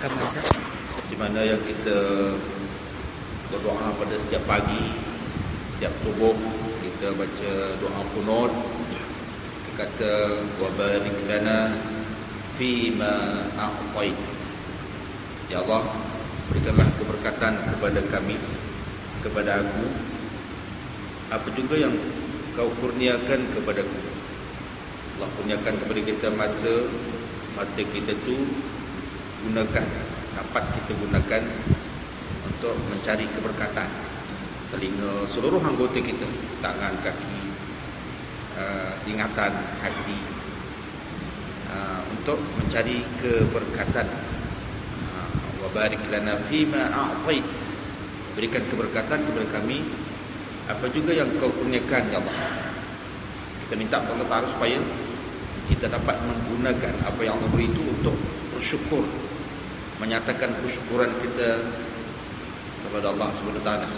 Silakan baca. Di mana yang kita berdoa pada setiap pagi, setiap subuh kita baca doa qunut. Kita kata wa barik lana fima a'tait. Ya Allah, berikanlah keberkatan kepada kami, kepada aku, apa juga yang kau kurniakan kepadaku. Allah kurniakan kepada kita mata kita tu dapat kita gunakan untuk mencari keberkatan. Telinga, seluruh anggota kita, tangan, kaki, ingatan, hati, untuk mencari keberkatan. Wa barik lana fima a'tait. Berikan keberkatan kepada kami apa juga yang kau kurniakan, ya Allah. Kita minta kepada Allah Ta'ala supaya kita dapat menggunakan apa yang Allah beri itu untuk bersyukur, menyatakan kesyukuran kita kepada Allah Subhanahu Wa Taala.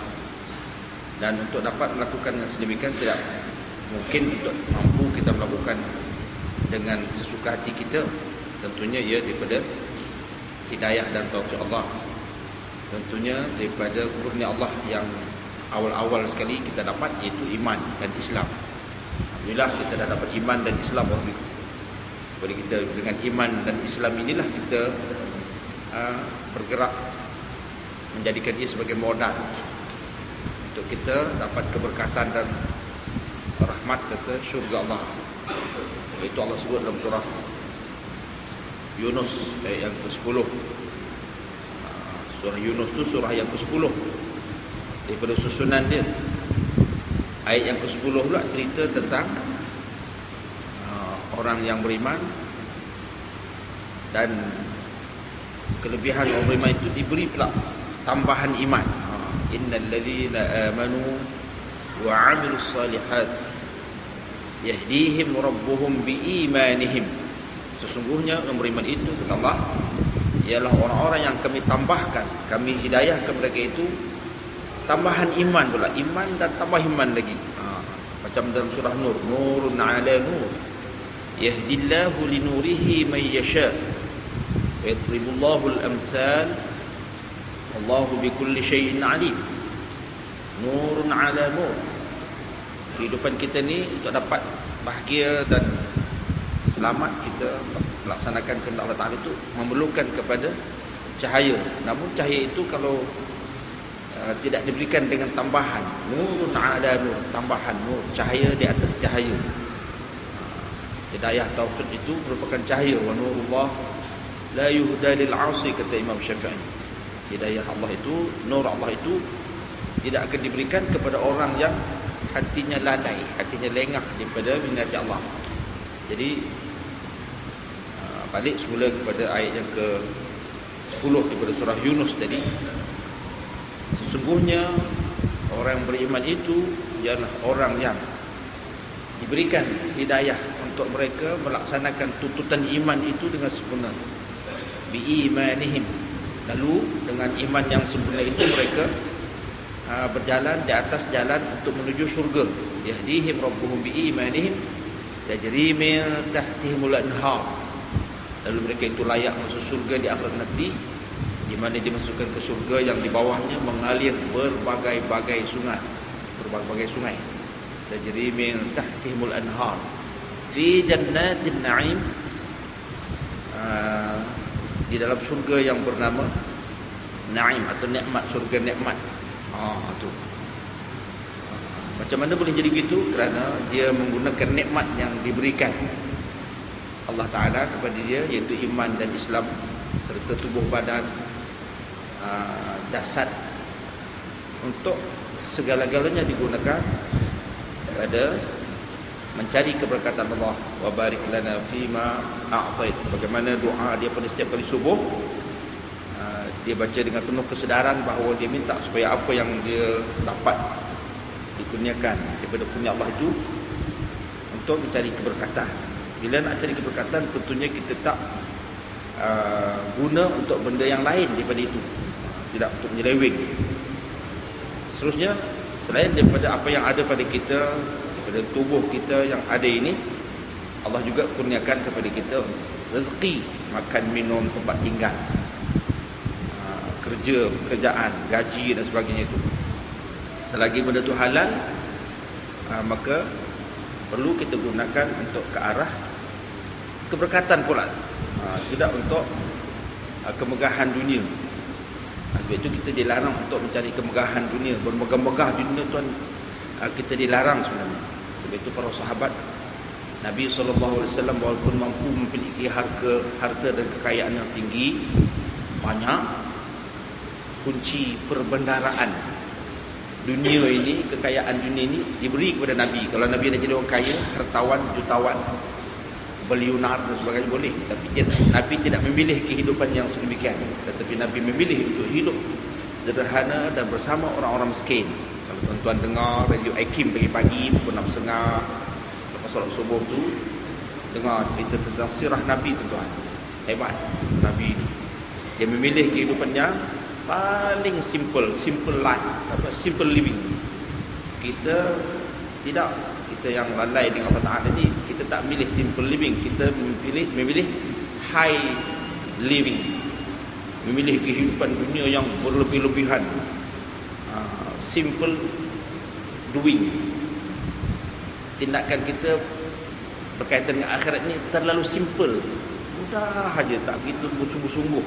Dan untuk dapat melakukan yang sedemikian tidak mungkin untuk mampu kita melakukan dengan sesuka hati kita. Tentunya ia daripada hidayah dan taufik Allah. Tentunya daripada kurnia Allah yang awal-awal sekali kita dapat, iaitu iman dan Islam. Alhamdulillah kita dah dapat iman dan Islam. Jadi kita dengan iman dan Islam inilah kita bergerak menjadikan ia sebagai modal untuk kita dapat keberkatan dan rahmat serta syurga Allah. Itu Allah sebut dalam surah Yunus ayat yang ke-10. Surah Yunus tu surah yang ke-10 daripada susunan dia. Ayat yang ke-10 pula cerita tentang orang yang beriman, dan kelebihan orang beriman itu diberi pula tambahan iman. Innal ladzina amanu wa 'amilus salihat yahdihim rabbuhum biimanihim. Sesungguhnya orang beriman itu, kata Allah, ialah orang-orang yang kami tambahkan, kami hidayahkan mereka itu tambahan iman pula, iman dan tambah iman lagi. Macam dalam surah Nur, nurun 'ala nur yahdillahu linurihi man yasha wa yadribullahu al-amthal wallahu bikulli syai'in 'alim. Nurun 'ala nur. Kehidupan kita ni untuk dapat bahagia dan selamat, kita melaksanakan kehendak Allah Ta'ala itu memerlukan kepada cahaya. Namun cahaya itu kalau tidak diberikan dengan tambahan, nurun 'ala nur, tambahan nur, cahaya di atas cahaya. Hidayah taufik itu merupakan cahaya. Wa nurullah la yuhda lil 'asi, kata Imam Syafi'i. Hidayah Allah itu, nur Allah itu tidak akan diberikan kepada orang yang hatinya lalai, hatinya lengah daripada minat Allah. Jadi balik semula kepada ayat yang ke-10 daripada surah Yunus tadi. Sesungguhnya orang yang beriman itu ialah orang yang diberikan hidayah untuk mereka melaksanakan tuntutan iman itu dengan sempurna. Biimanihim. Lalu dengan iman yang sempurna itu mereka berjalan di atas jalan untuk menuju syurga. Yahdihim rabbuhum biimanihim tajri min tahtihimul anhar. Lalu mereka itu layak masuk surga di akhirat nanti, di mana dimasukkan ke surga yang di bawahnya mengalir berbagai-bagai sungai, tajri min tahtihimul anhar fi jannatin na'im, di dalam surga yang bernama Na'im atau nikmat, surga nikmat. Tu. Macam mana boleh jadi begitu? Kerana dia menggunakan nikmat yang diberikan Allah Ta'ala kepada dia, iaitu iman dan Islam serta tubuh badan, jasad, untuk segala-galanya digunakan pada mencari keberkatan Allah. Wa barik lana fima a'tait. Sebagaimana doa dia pada setiap kali subuh, dia baca dengan penuh kesedaran bahawa dia minta supaya apa yang dia dapat dikurniakan daripada kurnia Allah itu untuk mencari keberkatan. Bila nak cari keberkatan, tentunya kita tak guna untuk benda yang lain daripada itu, tidak untuk menyeleweng. Seterusnya, selain daripada apa yang ada pada kita, pada tubuh kita yang ada ini, Allah juga kurniakan kepada kita rezeki, makan, minum, tempat tinggal. pekerjaan, gaji dan sebagainya itu. Selagi benda itu halal, maka perlu kita gunakan untuk ke arah keberkatan pula, tidak untuk kemegahan dunia. Sebab itu kita dilarang untuk mencari kemegahan dunia, bermegah-megah dunia tuan, kita dilarang sebenarnya. Sebab itu para sahabat Nabi SAW walaupun mampu memiliki harta dan kekayaan yang tinggi, banyak, kunci perbendaharaan dunia ini, kekayaan dunia ini diberi kepada Nabi. Kalau Nabi dah jadi orang kaya, hartawan, jutawan, beliunar dan sebagainya boleh. Tapi Nabi tidak memilih kehidupan yang sedemikian. Tetapi Nabi memilih untuk hidup sederhana dan bersama orang-orang miskin. Kalau tuan-tuan dengar radio Aikim pagi-pagi pukul 6.30 lepas solat subuh tu, dengar cerita tentang sirah Nabi tuan-tuan. Hebat Nabi ini. Dia memilih kehidupan yang paling simple life, simple living. Kita tidak, kita yang lalai dengan Allah Ta'ala ni, kita tak memilih simple living, kita memilih high living, memilih kehidupan dunia yang berlebih-lebihan, simple doing. Tindakan kita berkaitan dengan akhirat ni terlalu simple, mudah aja, tak begitu bersungguh-sungguh.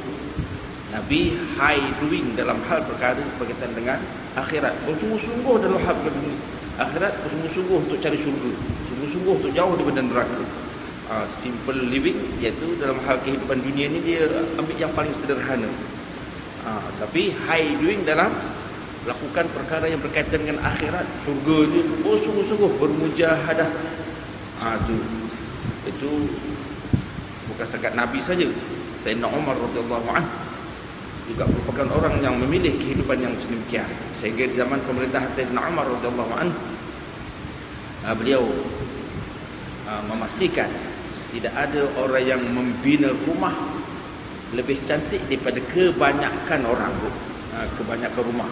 Nabi high doing dalam hal perkara berkaitan dengan akhirat, bersungguh-sungguh dalam hal akhirat, bersungguh-sungguh untuk cari syurga, sungguh-sungguh untuk jauh daripada neraka. Simple living, iaitu dalam hal kehidupan dunia ni dia ambil yang paling sederhana. Tapi high doing dalam lakukan perkara yang berkaitan dengan akhirat, syurga ni bersungguh-sungguh, bermujahadah. Itu bukan sekat Nabi saja. Sayyidina Umar radhiyallahu anhu juga merupakan orang yang memilih kehidupan yang sedemikian. Sehingga di zaman pemerintahan Sayyidina Umar radhiyallahu anhu, beliau memastikan tidak ada orang yang membina rumah lebih cantik daripada kebanyakan orang. Kebanyakan rumah,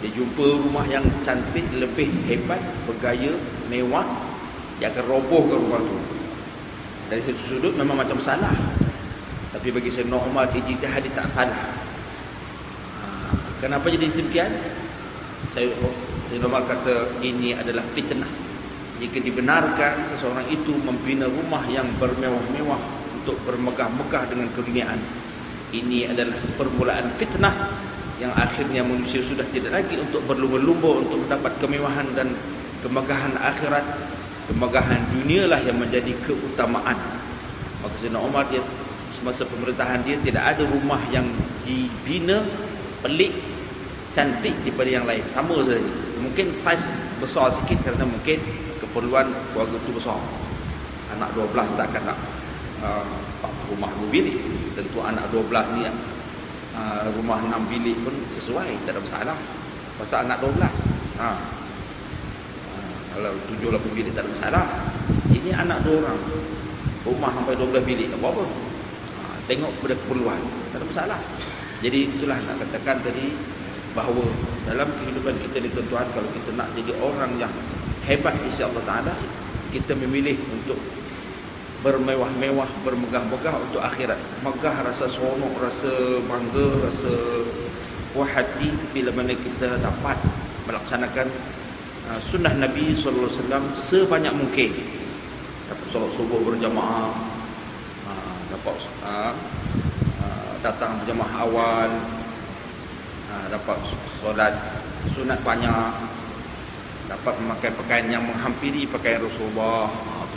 dia jumpa rumah yang cantik, lebih hebat, bergaya, mewah, dia akan robohkan rumah tu. Dari satu sudut memang macam salah, tapi bagi Sayyidina Umar, ijtihad dia tak salah. Kenapa jadi demikian? Sayyidina Umar kata ini adalah fitnah. Jika dibenarkan seseorang itu membina rumah yang bermewah-mewah untuk bermegah-megah dengan keduniaan, ini adalah permulaan fitnah yang akhirnya manusia sudah tidak lagi untuk berlumba-lumba untuk mendapat kemewahan dan kemegahan akhirat. Kemegahan dunialah yang menjadi keutamaan. Maka Sayyidina Umar, dia semasa pemerintahan dia tidak ada rumah yang dibina pelik, cantik daripada yang lain, sama saja. Mungkin saiz besar sikit kerana mungkin keperluan keluarga tu besar. Anak 12 takkan nak rumah 2 bilik. Tentu anak 12 ni rumah 6 bilik pun sesuai, tak ada masalah. Pasal anak 12. Kalau 7-8 bilik tak ada masalah. Ini anak 2 orang, rumah sampai 12 bilik, tak apa-apa. Tengok kepada keperluan, tak ada masalah. Jadi itulah nak katakan tadi, bahawa dalam kehidupan kita ni tuan-tuan, kalau kita nak jadi orang yang hebat di sisi Allah Ta'ala, kita memilih untuk bermewah-mewah, bermegah-megah untuk akhirat. Megah, rasa seronok, rasa bangga, rasa puas hati bila mana kita dapat melaksanakan sunnah Nabi SAW sebanyak mungkin. Dapat solat subuh berjamaah, dapat datang berjamaah awal, dapat solat sunat banyak, dapat memakai pakaian yang menghampiri pakaian Rasulullah.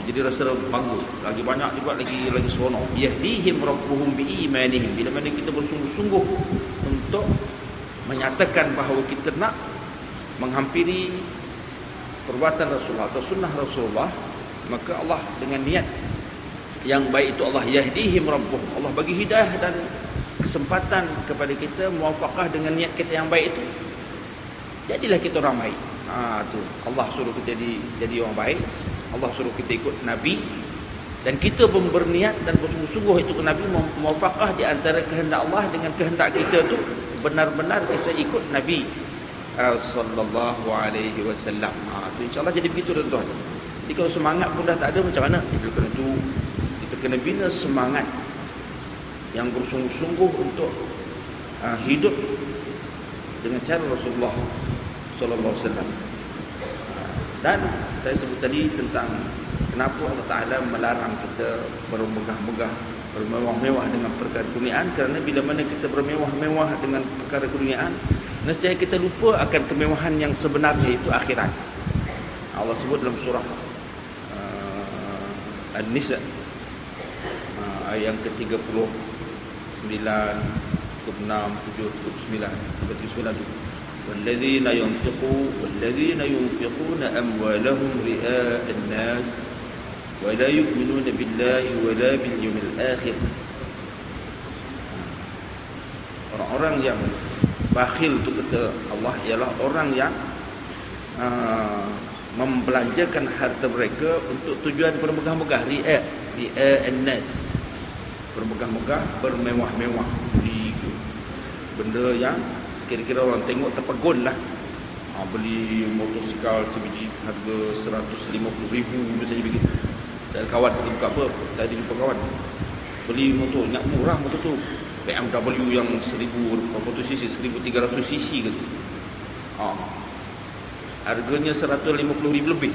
Jadi rasa bangga. Lagi banyak juga, lagi seronok. Yahdihim rabbuhum biimanihim. Bila mana kita bersungguh-sungguh untuk menyatakan bahawa kita nak menghampiri perbuatan Rasulullah atau sunnah Rasulullah, maka Allah dengan niat yang baik itu, Allah yahdihim rabbuhum, Allah bagi hidayah dan kesempatan kepada kita, muwafaqah dengan niat kita yang baik itu, jadilah kita orang baik. Tu Allah suruh kita jadi orang baik. Allah suruh kita ikut Nabi, dan kita pun berniat dan bersungguh-sungguh ikut Nabi, muwafaqah di antara kehendak Allah dengan kehendak kita tu, benar-benar kita ikut Nabi sallallahu alaihi wasallam. Tu insya-Allah jadi begitu tuan-tuan. Jadi kalau semangat pun dah tak ada, macam mana? Kita kena bina semangat yang bersungguh-sungguh untuk hidup dengan cara Rasulullah sallallahu alaihi wasallam. Dan saya sebut tadi tentang kenapa Allah Taala melarang kita bermegah-megah, bermewah-mewah dengan perkara keduniaan, kerana bila mana kita bermewah-mewah dengan perkara keduniaan, nescaya kita lupa akan kemewahan yang sebenarnya, itu akhirat. Allah sebut dalam surah An-Nisa ayat yang ke-39, 36, 7, 39, 39. والذين ينفقون أموالهم رئاء الناس ولا يؤمنون بالله ولا باليوم الآخر. Orang-orang yang bakhil tu kata Allah ialah orang yang membelanjakan harta mereka untuk tujuan bermegah-megah, ri'a an-nas, bermegah-megah, bermewah-mewah, beli benda yang kira-kira orang tengok terpegun lah. Beli motosikal sebiji harga 150,000 misalnya begitu. Saya ada kawan tu buka apa, saya ada jumpa kawan beli motor, ingat murah motor tu, BMW yang 1000cc, 1300cc gitu. Harganya 150,000 lebih.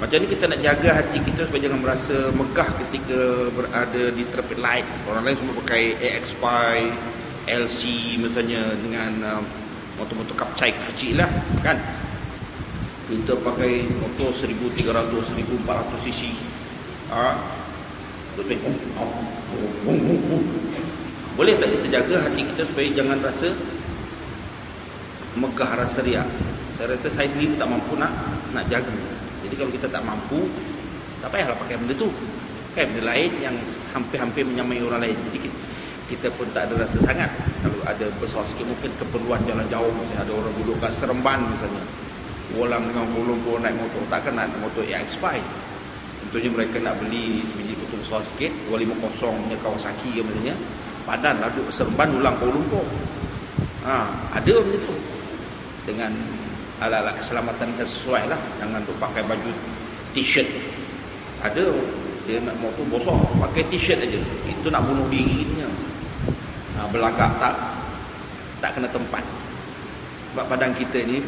Macam ni kita nak jaga hati kita supaya jangan merasa megah ketika berada di traffic light. Orang lain semua pakai AX5, LC misalnya, dengan motor-motor kapcai kecil lah kan. Kita pakai motor 1300, 1400cc. Boleh tak kita jaga hati kita supaya jangan rasa megah, rasa riak? Saya rasa saya sendiri tak mampu nak jaga. Jadi kalau kita tak mampu, tak payahlah pakai benda tu. Pakai benda lain yang hampir-hampir menyamai orang lain. Jadi kita pun tak ada rasa sangat. Kalau ada besar sikit, mungkin keperluan jalan jauh, misalnya ada orang duduk kat Seremban misalnya, Wolang dengan Kuala Lumpur naik motor, takkan nak motor AX5. Tentunya mereka nak beli biji potong besar sikit, 250 punya Kawasaki ke misalnya, padan lah duduk Seremban, ulang Kuala Lumpur. Ada macam tu, dengan alat-alat keselamatan yang sesuai lah. Jangan duk pakai baju t-shirt. Ada dia nak motor bosor, pakai t-shirt aja, itu nak bunuh diri punya. Belagak tak kena tempat. Sebab badan kita ni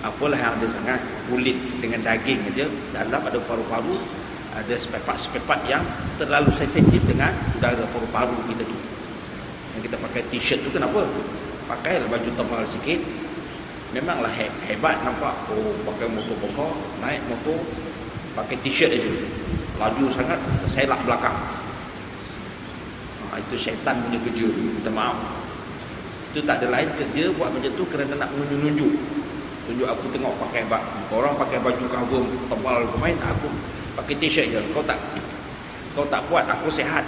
apalah yang ada sangat, kulit dengan daging aja, dalam ada paru-paru, ada spek-spek yang terlalu sensitif dengan udara paru-paru kita tu. Yang kita pakai t-shirt tu kenapa? Pakailah baju tebal sikit. Memanglah hebat nampak. Pakai motor besar, naik motor pakai t-shirt aja, laju sangat, selak belakang. Itu syaitan punya kerja. Minta maaf. Itu tak ada lain kerja buat macam tu kerana nak menunjuk. Tunjuk aku tengok pakai orang pakai baju cover tebal pemain, aku pakai t-shirt je. Kau tak kuat, aku sihat.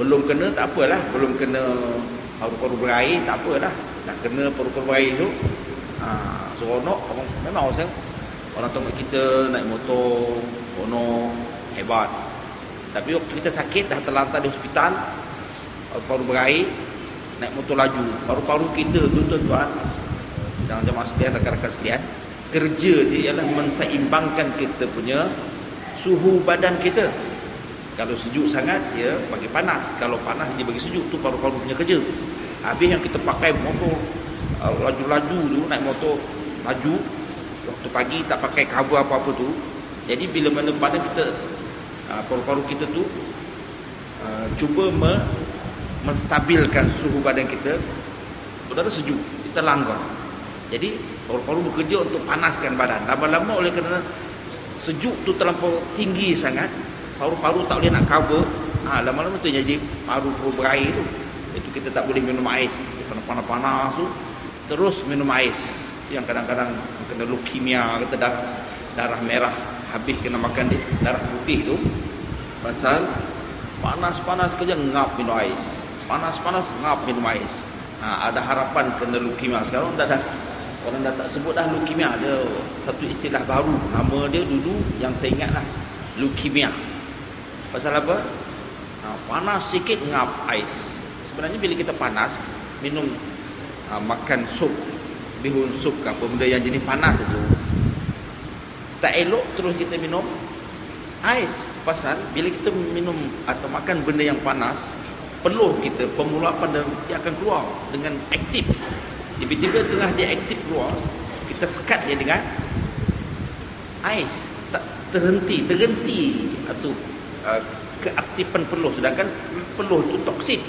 Belum kena tak apalah, belum kena paru-paru berair tak apalah. Dah kena paru-paru berair tu, seronok. Memang orang tengok kita naik motor, seronok, hebat. Tapi waktu kita sakit, dah terlantar di hospital, paru-paru berair, naik motor laju, paru-paru kita tu tuan-tuan dan jemaah sekalian, rakan-rakan sekalian, kerja dia ialah menseimbangkan kita punya suhu badan kita. Kalau sejuk sangat, dia bagi panas. Kalau panas, dia bagi sejuk. Tu paru-paru punya kerja. Habis yang kita pakai motor laju-laju tu, naik motor laju, waktu pagi tak pakai cover apa-apa tu, jadi bila mana badan kita, paru-paru kita tu cuba menstabilkan suhu badan kita, udara sejuk, kita langgar. Jadi paru-paru bekerja untuk panaskan badan. Lama-lama oleh kerana sejuk tu terlampau tinggi sangat, paru-paru tak boleh nak cover. Lama-lama tu jadi paru-paru berair tu. Itu kita tak boleh minum ais. Panas-panas tu terus minum ais. Yang kadang-kadang kena leukemia, kata darah merah, habis kena makan darah putih tu. Pasal panas-panas kerja ngap minum ais. Panas-panas ngap minum ais. Ada harapan kena leukemia. Sekarang orang dah tak sebut dah leukemia. Ada satu istilah baru. Nama dia dulu yang saya ingat lah, leukemia. Pasal apa? Panas sikit ngap ais. Sebenarnya bila kita panas, minum makan sup, bihun sup ke apa benda yang jenis panas itu, tak elok terus kita minum ais. Pasal bila kita minum atau makan benda yang panas, peluh kita, pemulapan dia akan keluar dengan aktif. Tiba-tiba tengah dia aktif keluar, kita sekat dia dengan ais, tak terhenti atau keaktifan peluh. Sedangkan peluh itu toksik.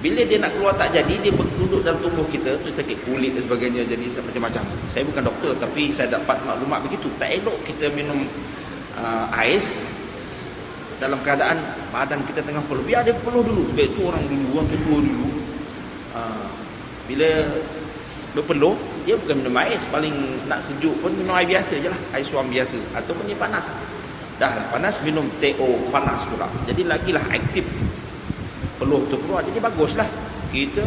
Bila dia nak keluar tak jadi, dia duduk dalam tubuh kita tu, sakit kulit dan sebagainya, jadi macam-macam. Saya bukan doktor tapi saya dapat maklumat begitu. Tak elok kita minum ais dalam keadaan badan kita tengah peluh. Biar dia peluh dulu. Sebab itu orang tua dulu bila berpeluh, dia bukan minum ais. Paling nak sejuk pun minum air biasa je lah, air suam biasa, ataupun dia panas. Dah lah panas, minum teh panas pula. Jadi lagilah aktif peluh tu keluar. Jadi baguslah kita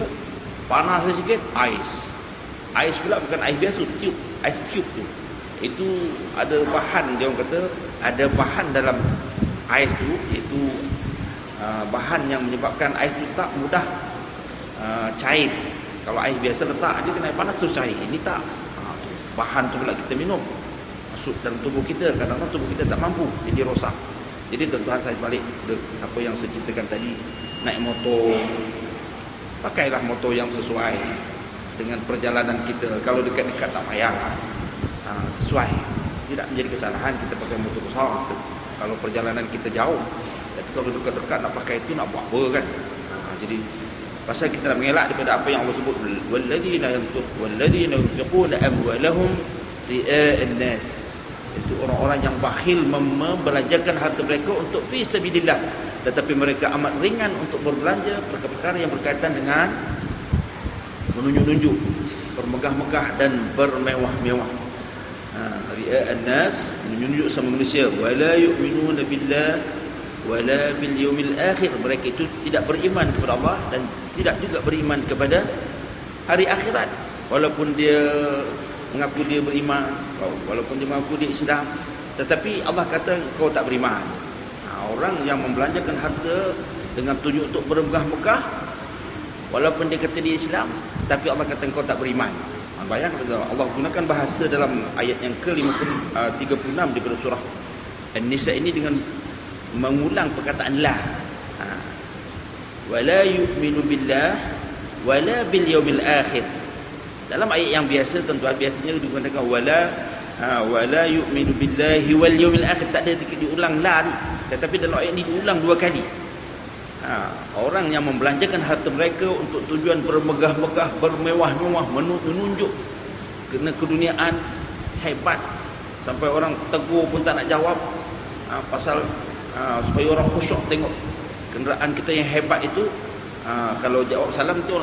panas sikit, ais pula bukan ais biasa, ais cube tu. Itu ada bahan, dia orang kata ada bahan dalam ais tu, iaitu bahan yang menyebabkan ais tu tak mudah cair. Kalau ais biasa letak aja kena air panas tu cair. Ini tak, bahan tu pula kita minum masuk dalam tubuh kita. Kadang-kadang tubuh kita tak mampu, jadi rosak. Jadi tuan-tuan, saya balik apa yang saya ceritakan tadi. Naik motor, pakailah motor yang sesuai dengan perjalanan kita. Kalau dekat-dekat tak payah, sesuai, tidak menjadi kesalahan kita pakai motor besar kalau perjalanan kita jauh. Tapi kalau dekat-dekat nak pakai itu, nak buat apa kan? Jadi pasal kita nak mengelak daripada apa yang Allah sebut, walladzina yunfiquna amwalahum ria'an nas. Itu orang-orang yang bakhil membelanjakan harta mereka untuk fi sabilillah, tetapi mereka amat ringan untuk berbelanja perkara-perkara yang berkaitan dengan menunjuk-nunjuk, bermegah-megah dan bermewah-mewah. Ria'an nas, menunjuk sama manusia. Wala yu'minuna billah wala bil yaumil akhir. Mereka itu tidak beriman kepada Allah dan tidak juga beriman kepada hari akhirat. Walaupun dia mengaku dia beriman, walaupun dia mengaku dia Islam, tetapi Allah kata kau tak beriman. Orang yang membelanjakan harta dengan tujuan untuk bermegah-megah, walaupun dia kata dia Islam, tapi Allah kata kau tak beriman. Bayangkan, Allah gunakan bahasa dalam ayat yang ke-36 daripada surah An-Nisa ini dengan mengulang perkataan la. Wala yu'minu billah wala bil yaumil akhir. Dalam ayat yang biasa, tuan-tuan, biasanya digunakan wala yu'minu billahi wal yaumil akhir, tak ada diulang la ni. Tetapi dalam ayat ini diulang 2 kali. Orang yang membelanjakan harta mereka untuk tujuan bermegah-megah, bermewah-mewah, menunjuk kena keduniaan hebat, sampai orang tegur pun tak nak jawab, pasal supaya orang khusyuk tengok kenderaan kita yang hebat itu. Kalau jawab salam tu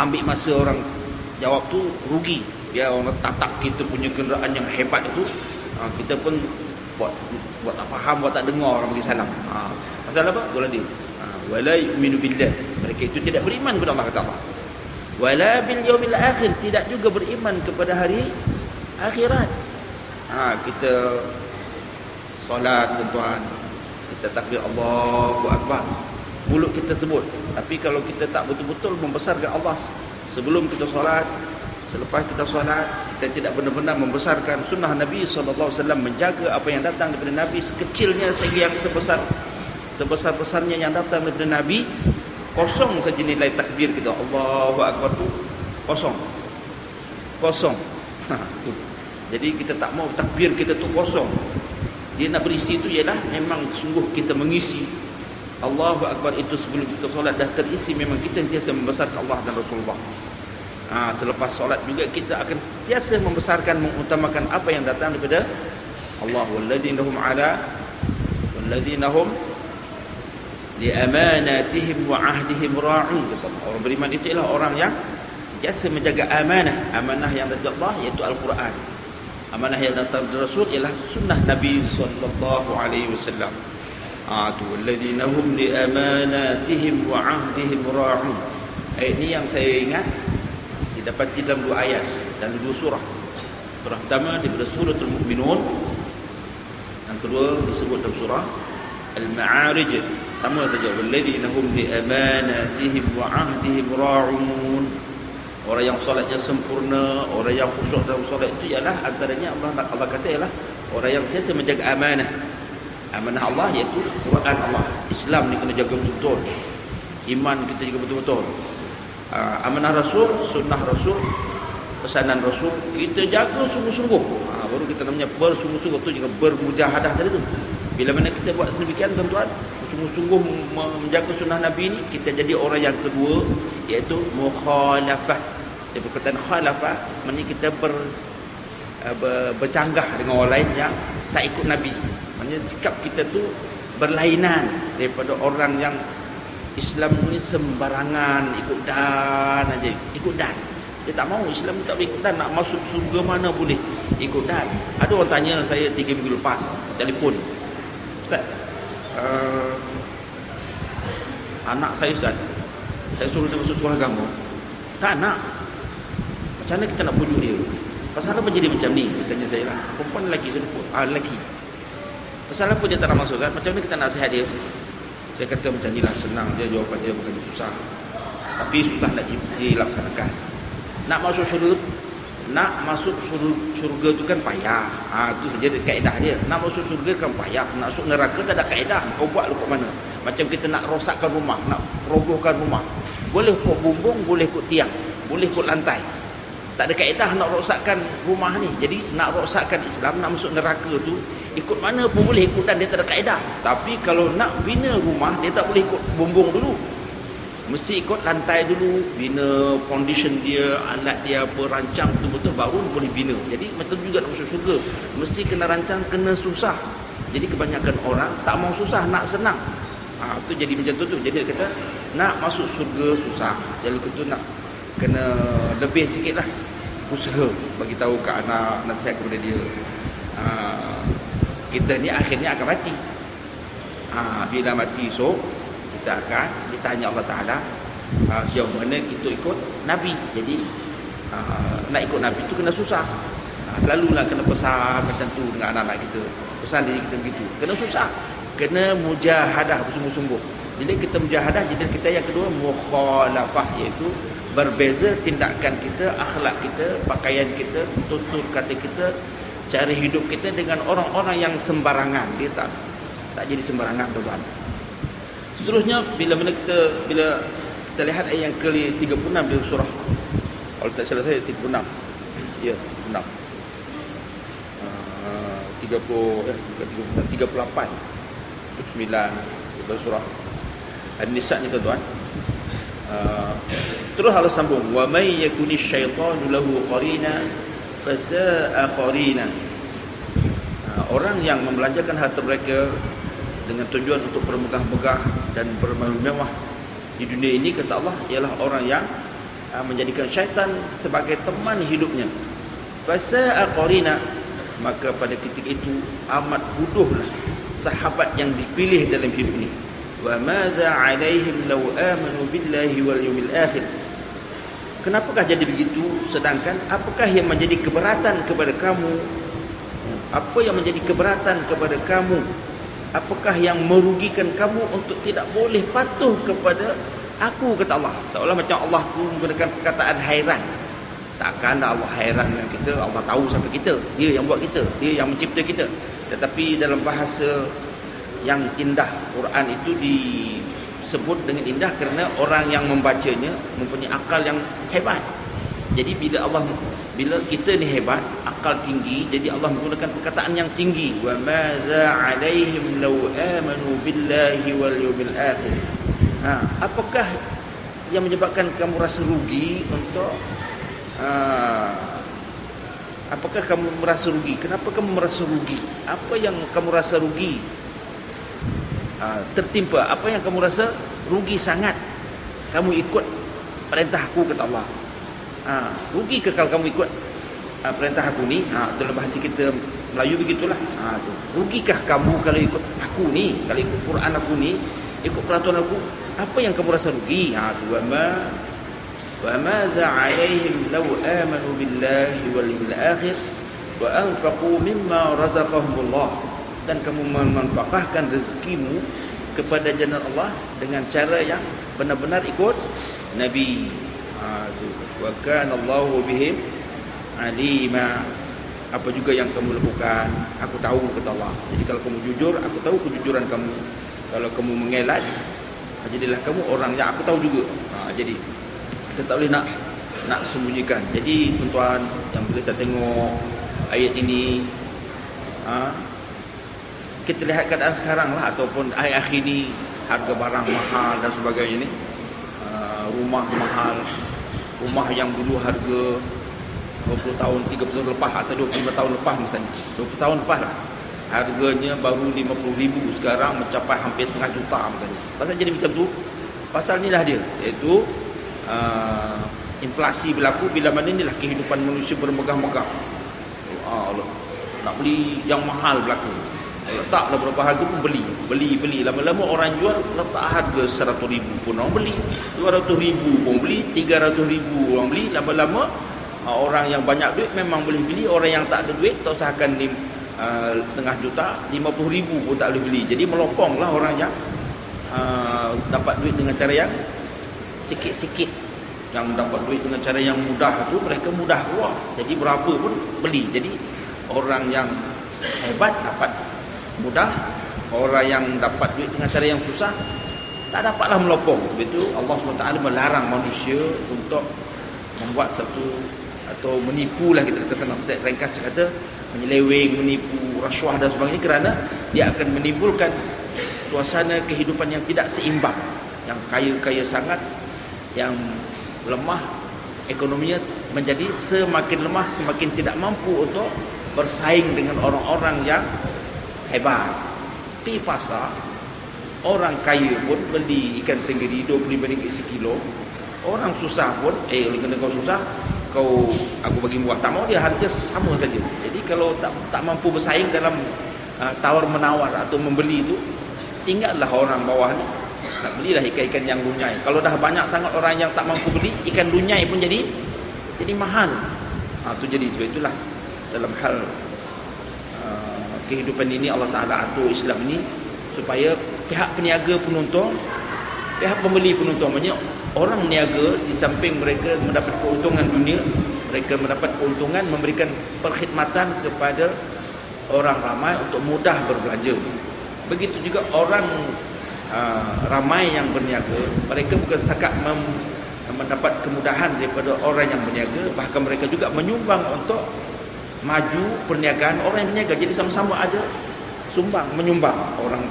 ambil masa orang jawab tu rugi. Biar orang tatap kita punya kenderaan yang hebat itu, kita pun buat tak faham, buat tak dengar orang bagi salam. Pasal apa? Bola dia. Wala yu'minu billah. Mereka itu tidak beriman kepada Allah, kata Allah. Wala bil yaumil akhir, tidak juga beriman kepada hari akhirat. Kita solat, tuan-tuan, kita takbir Allahu akbar, mulut kita sebut, tapi kalau kita tak betul-betul membesarkan Allah sebelum kita solat, selepas kita solat, kita tidak benar-benar membesarkan sunnah Nabi SAW, menjaga apa yang datang daripada Nabi, sekecilnya sehingga yang sebesar-besarnya yang datang daripada Nabi, kosong saja nilai takbir kita Allahu akbar tu, kosong. Jadi kita tak mau takbir kita tu kosong. Dia nak berisi itu ialah memang sungguh kita mengisi Allahu akbar itu sebelum kita solat, dah terisi, memang kita sentiasa membesarkan Allah dan Rasulullah. Selepas solat juga kita akan sentiasa membesarkan, mengutamakan apa yang datang daripada Allah. Walladzina hum li amanatihim wa ahdihim ra'un. Orang beriman itu ialah orang yang sentiasa menjaga amanah yang dari Allah, iaitu Al-Quran. Amanah yang datang dari Rasul ialah sunnah Nabi sallallahu alaihi wasallam. Walladzina hum li amanatihim wa ahdihim ra'un. Ayat ini yang saya ingat didapati dalam 2 ayat dan 2 surah. Surah pertama daripada suratul Mu'minun, yang kedua disebut dalam surah Al-Ma'arij. Sama saja, walladzina hum li amanatihim wa ahdihim ra'un. Orang yang solatnya sempurna, orang yang khusyuk dalam solat itu ialah antaranya Allah kata ialah orang yang sentiasa menjaga amanah Allah, iaitu Quran Allah, Islam ni kena jaga betul-betul. Iman kita jaga betul-betul. Amanah Rasul, sunnah Rasul, pesanan Rasul kita jaga sungguh-sungguh. Baru kita namanya bersungguh-sungguh tu juga bermujahadah tadi tu. Bila mana kita buat sedemikian tuan-tuan, sungguh-sungguh menjaga sunnah Nabi ni, kita jadi orang yang kedua, iaitu mukhalafah. Dia perkataan khalafah maknanya kita bercanggah dengan orang lain yang tak ikut Nabi. Maknanya sikap kita tu berlainan daripada orang yang Islam ni sembarangan ikut dan aja, ikut dan. Dia tak mahu Islam ni, tak boleh ikut dan. Nak masuk surga mana boleh ikut dan. Ada orang tanya saya 3 minggu lepas telefon, Ustaz, anak saya Ustaz, saya suruh dia masuk sekolah agama, tak nak. Macam mana kita nak pujuk dia? Pasal apa jadi macam ni? Dia tanya saya lah. Perempuan lelaki, lelaki. Pasal apa dia tak nak masuk kan? Macam mana kita nak sihat dia? Saya kata macam ni lah, senang je jawapan dia, bukan susah. Tapi susah nak dilaksanakan. Nak masuk syurga tu kan payah. Itu saja kaedah dia. Nak masuk syurga kan payah. Nak masuk neraka tak ada kaedah. Kau buat lu kat mana? Macam kita nak rosakkan rumah, nak robohkan rumah. Boleh kok bumbung, boleh kok tiang, boleh kok lantai. Tak ada kaedah nak rosakkan rumah ni. Jadi nak rosakkan Islam, nak masuk neraka tu, ikut mana pun boleh ikut dan dia tak ada kaedah. Tapi kalau nak bina rumah, dia tak boleh ikut bumbung dulu. Mesti ikut lantai dulu, bina foundation dia, alat dia apa, rancang betul-betul baru boleh bina. Jadi macam tu juga nak masuk syurga. Mesti kena rancang, kena susah. Jadi kebanyakan orang tak mau susah, nak senang. Tu jadi macam tu. Jadi dia kata nak masuk syurga susah. Jadi kita nak kena lebih sikit lah usaha bagi tahu ke anak, nasihat kepada dia. Kita ni akhirnya akan mati. Bila mati esok, kita akan ditanya Allah Ta'ala sejauh mana kita ikut Nabi. Jadi nak ikut Nabi tu kena susah. Lalulah kena pesan macam tu dengan anak-anak kita, pesan diri kita begitu. Kena susah, kena mujahadah bersungguh-sungguh. Bila kita mujahadah, jadi kita yang kedua mukhalafah, iaitu berbeza tindakan kita, akhlak kita, pakaian kita, tutur kata kita, cara hidup kita dengan orang-orang yang sembarangan. Dia tak jadi sembarangan, tuan. Seterusnya bila kita lihat ayat yang ke-36 dari surah, kalau tak salah saya 36. Ya, 6. 38 9 dari surah An-Nisa ni, tuan. Terus Allah sambung, wa may yakunish syaitanu lahu qarina fasa'a qarina. Orang yang membelanjakan harta mereka dengan tujuan untuk bermegah-megah dan bermewah di dunia ini, kata Allah, ialah orang yang menjadikan syaitan sebagai teman hidupnya. Fasa'a qarina, maka pada ketika itu amat bodohlah sahabat yang dipilih dalam hidup ini. Wa madza 'alaihim law amanu billahi wal yawmil akhir. Kenapakah jadi begitu? Sedangkan apakah yang menjadi keberatan kepada kamu? Apa yang menjadi keberatan kepada kamu? Apakah yang merugikan kamu untuk tidak boleh patuh kepada aku, kata Allah. Seolah macam Allah tu menggunakan perkataan hairan. Takkan Allah hairan dengan kita? Allah tahu sampai kita. Dia yang buat kita, dia yang mencipta kita. Tetapi dalam bahasa yang indah, Quran itu disebut dengan indah kerana orang yang membacanya mempunyai akal yang hebat. Jadi bila kita ni hebat, akal tinggi, jadi Allah menggunakan perkataan yang tinggi. Wa madza 'alaihim law amanu billahi wal yawmil akhir. Apakah yang menyebabkan kamu rasa rugi untuk apakah kamu merasa rugi? Kenapa kamu merasa rugi? Apa yang kamu rasa rugi? Tertimpa, apa yang kamu rasa rugi sangat kamu ikut perintahku, kata Allah. Rugi ke kalau kamu ikut perintah aku ni? Dalam bahasa kita Melayu begitulah. Rugikah kamu kalau ikut aku ni, kalau ikut Quran aku ni, ikut peraturan aku? Apa yang kamu rasa rugi? Wa madza 'alaihim law amanu billahi wal yawmil akhir wa anfaqu mimma razaqahumullah. Dan kamu memanfaatkan rezekimu kepada jalan Allah dengan cara yang benar-benar ikut Nabi. Wa kana Allahu bihim alima. Apa juga yang kamu lakukan, aku tahu, kata Allah. Jadi kalau kamu jujur, aku tahu kejujuran kamu. Kalau kamu mengelak, jadilah kamu orang yang aku tahu juga. Jadi kita tak boleh nak sembunyikan. Jadi tuan-tuan, yang bila saya tengok ayat ini, kita lihat keadaan sekarang lah, ataupun akhir-akhir ini harga barang mahal dan sebagainya ni. Rumah mahal, rumah yang dulu harga 20 tahun, 30 tahun lepas atau 25 tahun lepas misalnya, 20 tahun lepas lah, harganya baru 50,000, sekarang mencapai hampir setengah juta misalnya. Pasal jadi macam tu? Pasal ni lah dia, iaitu inflasi berlaku bila mana ni lah kehidupan manusia bermegah-megah. Nak beli yang mahal berlaku, letak dah berapa harga pun beli. Lama-lama orang jual letak harga 100,000 pun orang beli, 200,000 pun beli, 300,000 orang beli. Lama-lama orang yang banyak duit memang boleh beli, orang yang tak ada duit tak usahakan setengah juta, 50,000 pun tak boleh beli. Jadi meloponglah orang yang dapat duit dengan cara yang sikit-sikit. Yang dapat duit dengan cara yang mudah tu, mereka mudah keluar, jadi berapa pun beli. Jadi orang yang hebat dapat mudah, orang yang dapat duit dengan cara yang susah tak dapatlah melopong. Sebab itu Allah SWT melarang manusia untuk membuat satu atau menipu lah, kita kata senang ringkas kata, menyeleweng, menipu, rasuah dan sebagainya, kerana dia akan menimbulkan suasana kehidupan yang tidak seimbang. Yang kaya-kaya sangat, yang lemah ekonominya menjadi semakin lemah, semakin tidak mampu untuk bersaing dengan orang-orang yang hebat. Pergi pasar, orang kaya pun beli ikan tenggiri RM25 sekilo. Orang susah pun, oleh kerana kau susah, aku bagi murah. Tak mau, dia harga sama saja. Jadi kalau tak mampu bersaing dalam tawar menawar atau membeli itu, tinggallah orang bawah ni nak belilah ikan-ikan yang lunyai. Kalau dah banyak sangat orang yang tak mampu beli, ikan lunyai pun jadi mahal. Itu jadi sebab itulah dalam hal kehidupan ini Allah Ta'ala atur Islam ini supaya pihak peniaga penuntung, pihak pembeli penuntung, maksudnya orang meniaga di samping mereka mendapat keuntungan dunia, mereka mendapat keuntungan memberikan perkhidmatan kepada orang ramai untuk mudah berbelanja. Begitu juga orang ramai yang berniaga, mereka bukan setakat mendapat kemudahan daripada orang yang berniaga, bahkan mereka juga menyumbang untuk maju perniagaan orang yang berniaga. Jadi sama-sama ada sumbang, menyumbang. Orang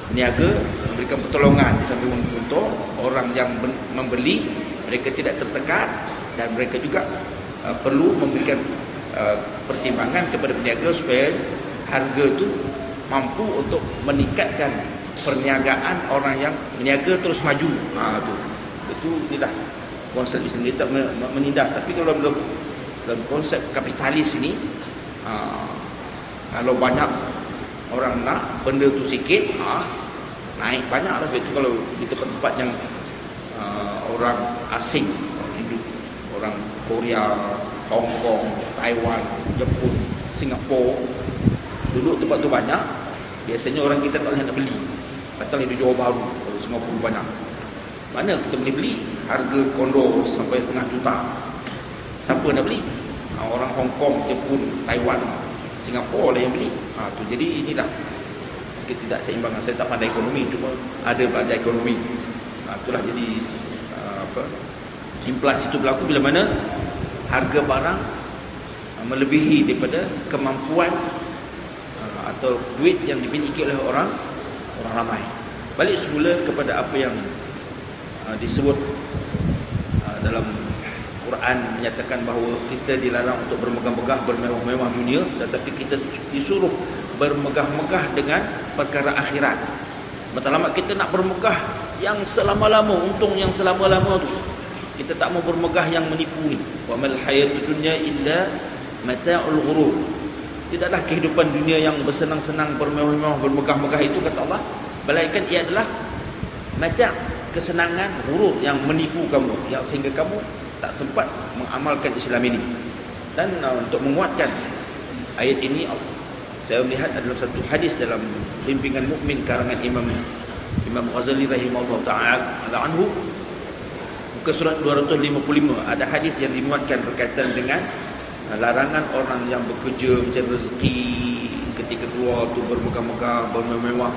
berniaga memberikan pertolongan di samping untuk orang yang membeli, mereka tidak tertekan, dan mereka juga perlu memberikan pertimbangan kepada peniaga supaya harga itu mampu untuk meningkatkan perniagaan orang yang berniaga terus maju. Itu inilah konsep Islam. Dia tak menindak. Tapi kalau dalam konsep kapitalis ini, kalau banyak orang nak benda tu sikit, naik banyak lah. Itu kalau di tempat-tempat yang orang asing hidup, orang Korea, Hong Kong, Taiwan, Jepun, Singapura, duduk tempat tu banyak, biasanya orang kita tak boleh nak beli. Katalah itu Johor Bahru, kalau Singapura banyak, mana kita boleh beli? Harga kondo sampai setengah juta, siapa nak beli? Orang Hong Kong, Jepun, Taiwan, Singapura lah yang beli. Tu jadi inilah ketidakseimbangan. Saya tak pandai ekonomi, cuma ada belajar ekonomi. Itulah jadi inflasi itu berlaku bila mana harga barang melebihi daripada kemampuan atau duit yang dimiliki oleh orang ramai. Balik semula kepada apa yang disebut dalam Quran, menyatakan bahawa kita dilarang untuk bermegah-megah, bermewah-mewah dunia, tetapi kita disuruh bermegah-megah dengan perkara akhirat. Matlamat kita nak bermegah yang selama-lama, untung yang selama-lama tu. Kita tak mau bermegah yang menipu ni. Wa mal hayatud dunya illa mata'ul ghurur. Tidaklah kehidupan dunia yang bersenang-senang, bermewah-mewah, bermegah-megah itu, kata Allah, melainkan ia adalah mata', kesenangan ghurur yang menipu kamu, yang sehingga kamu tak sempat mengamalkan Islam ini. Dan untuk menguatkan ayat ini, saya melihat dalam satu hadis dalam bimbingan mukmin karangan Imam Ghazali rahimahullah ta'ala anhu, muka surat 255, ada hadis yang dimuatkan berkaitan dengan larangan orang yang bekerja mencari rezeki ketika keluar tu bermegah-megah, bermewah,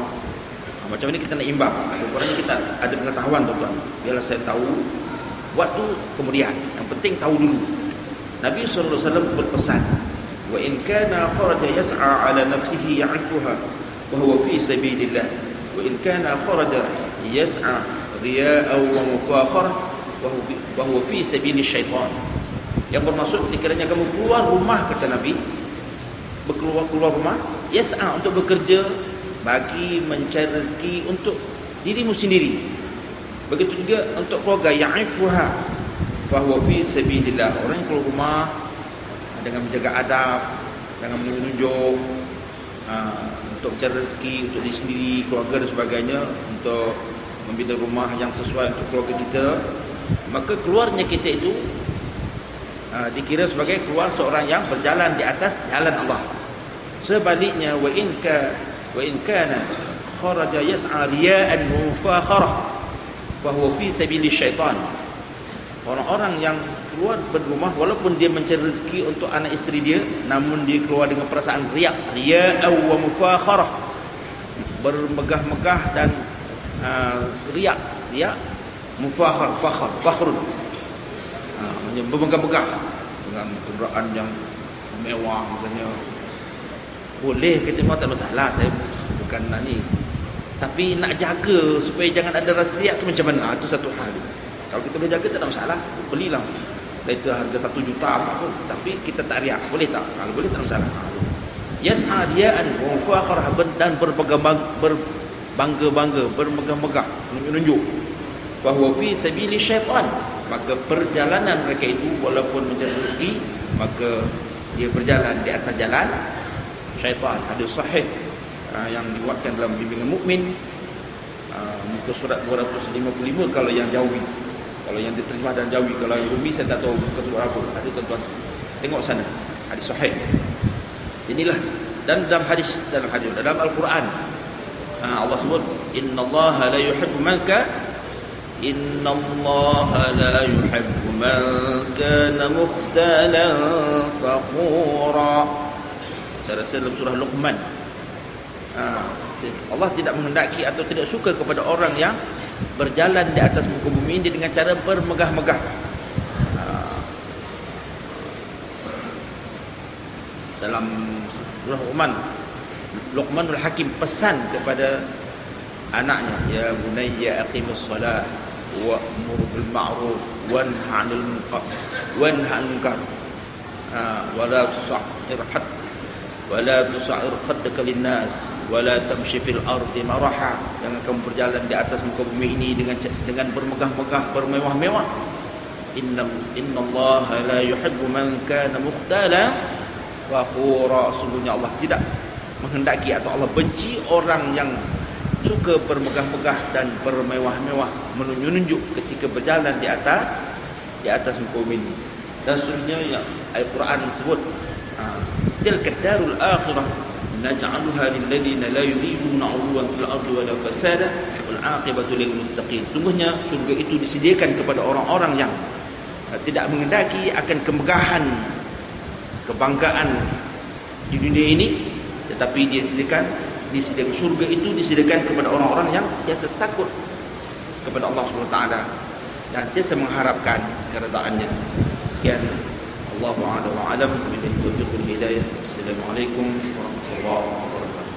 Macam ni kita nak imbang. Kurang ni kita ada pengetahuan tuan-tuan. Biarlah saya tahu, buat tu kemudian. Yang penting tahu dulu. Nabi SAW berpesan, wa in kana kharaja yas'a ala nafsihi ya'rifuha wa huwa fi sabilillah, wa in kana kharaja yas'a riya'an wa mufakharah wa huwa fi sabilis syaitan. Yang bermaksud sekiranya kamu keluar rumah, kata Nabi, keluar rumah, yas'a untuk bekerja, bagi mencari rezeki untuk dirimu sendiri. Begitu juga untuk keluarga, ya'rifuha fa huwa fi sabilillah. Orang yang keluar rumah dengan menjaga adab, jangan menunjuk, untuk mencari rezeki untuk diri sendiri, keluarga dan sebagainya, untuk membina rumah yang sesuai untuk keluarga kita, maka keluarnya kita itu dikira sebagai keluar seorang yang berjalan di atas jalan Allah. Sebaliknya, wa in kana kharaja yas'a riya'an wa mufakharah fa huwa fi sabilis syaitan. Orang-orang yang keluar berrumah walaupun dia mencari rezeki untuk anak isteri dia, namun dia keluar dengan perasaan riya' wa mufakharah, bermegah-megah dan riya' fakhrun, bermegah-megah dengan kenderaan yang mewah misalnya. Boleh kita memang tak masalah, saya bukan nak ni, tapi nak jaga supaya jangan ada rasa riak tu macam mana, itu satu hal. Kalau kita boleh jaga tak ada masalah, belilah kereta harga 1 juta apa pun, tapi kita tak riak, boleh tak? Kalau boleh tak ada masalah. Yas'a riya'an wa mufakharah, dan berbangga-bangga, bermegah-megah, menunjuk. Fa huwa fi sabilis syaitan, maka perjalanan mereka itu walaupun mencari rezeki, maka dia berjalan di atas jalan syaitan. Hadis sahih yang diwakilkan dalam bimbingan mukmin, muka surat 255 kalau yang Jawi. Kalau yang diterjemah dan Jawi, kalau yang Rumi saya tak tahu muka surat apa. Ada tuan-tuan tengok sana, hadis sahih. Inilah. Dan dalam Al-Quran, Allah sebut, innallaha la yuhibbu man kana mukhtalan fakhura. Saya rasa dalam surah Luqman, Allah tidak menghendaki atau tidak suka kepada orang yang berjalan di atas muka bumi ini dengan cara bermegah-megah. Dalam surah Luqmanul Hakim pesan kepada anaknya, ya bunayya aqimus salah wa'mur bil ma'ruf wanha 'anil munkar wala tusa'ir khaddaka linnas wala tamshi fil ardi maraha. Jangan kamu berjalan di atas muka bumi ini dengan bermegah-megah, bermewah-mewah. Innallaha la yuhibbu man kana mukhtala fakhura. Sungguhnya Allah tidak menghendaki atau Allah benci orang yang suka bermegah-megah dan bermewah-mewah, menunjuk ketika berjalan di atas muka bumi ini. Dan seterusnya yang Al-Quran sebut, tilka darul akhirah naj'aluha lil ladina la yuriduna 'uluwan fil ardi wala fasada wal 'aqibatu lil muttaqin. Sungguhnya syurga itu disediakan kepada orang-orang yang tidak menghendaki akan kemegahan, kebanggaan di dunia ini, tetapi disediakan syurga itu disediakan kepada orang-orang yang biasa takut kepada Allah Subhanahu wa taala dan biasa mengharapkan keredaannya. Sekian, Allahu a'lam wa alam, billahi taufiq wal hidayah. Assalamualaikum warahmatullahi wabarakatuh.